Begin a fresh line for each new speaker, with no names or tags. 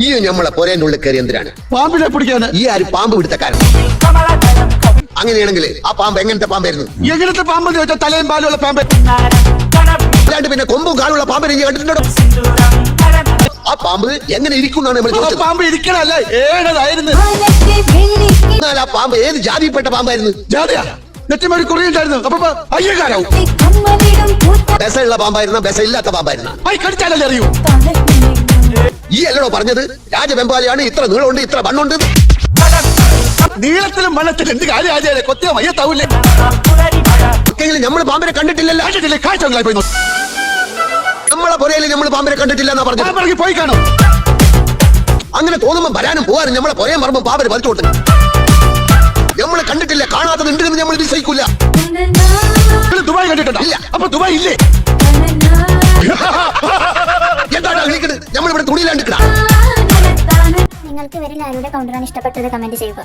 ഈ നമ്മളെ പൊരേന്റെ ഉള്ളിൽ കയറി എന്തിനാണ്?
പാമ്പിനെ പിടിക്കാന്.
ഈ ആര് പാമ്പ് പിടുത്തക്കാരൻ? അങ്ങനെയാണെങ്കിൽ ആ പാമ്പ് എങ്ങനത്തെ പാമ്പായിരുന്നു?
എങ്ങനത്തെ പാമ്പ് ചോദിച്ചാൽ തലയും പാലുള്ള പാമ്പ്.
അല്ലാണ്ട് പിന്നെ കൊമ്പും കാലുള്ള പാമ്പിനെ നീ കണ്ടിട്ടുണ്ടോ? ആ പാമ്പ് എങ്ങനെ ഇരിക്കുന്നാണ് നമ്മൾ ചോദിച്ചത്.
പാമ്പ് ഇരിക്കണല്ലേ, ഏഴതായിരുന്നു.
എന്നാൽ ആ പാമ്പ് ഏത് ജാതിയിൽപ്പെട്ട പാമ്പായിരുന്നു?
ജാതിയാ, നെറ്റിമേടി കുറിയുണ്ടായിരുന്നു. അപ്പൊ അയ്യക്കാരാവും.
ബെസയുള്ള പാമ്പായിരുന്ന ബെസ ഇല്ലാത്ത പാമ്പായിരുന്ന?
കടിച്ചാലല്ലേ അറിയൂ.
ഈ അല്ലടോ പറഞ്ഞത് രാജവെമ്പാലയാണ്, ഇത്ര നീളമുണ്ട്, ഇത്ര മണ്ണുണ്ട്.
നീളത്തിലും മണ്ണത്തിലും എന്ത് കാര്യം? കൊത്തിയ മയ്യത്താവൂലേ?
നമ്മൾ പാമ്പിനെ കണ്ടിട്ടില്ലല്ലോ.
കാഴ്ച പോയി.
നമ്മളെ പുരയിൽ നമ്മൾ പാമ്പിനെ കണ്ടിട്ടില്ല എന്നാ പറഞ്ഞത്.
പോയി കാണും.
അങ്ങനെ തോന്നുമ്പോ വരാനും പോകാനും നമ്മളെ പുരയും പറമ്പും പാമ്പിന് പറിച്ചു കൊടുത്തു. നമ്മൾ കണ്ടിട്ടില്ല, കാണാത്തത് ഉണ്ട് എന്ന് നമ്മൾ വിശ്വസിക്കൂല.
ദുബായ് കണ്ടിട്ടുണ്ടോ?
ഇല്ല.
അപ്പൊ ദുബായ് ഇല്ലേ?
എന്താണ് വിളിക്കുന്നത്? നമ്മളിവിടെ തുണിയിലാണ്ടിക്കണ.
നിങ്ങൾക്ക് ഇവരിൽ ആരുടെ കൗണ്ടറാണ് ഇഷ്ടപ്പെട്ടത്? കമന്റ് ചെയ്യുക.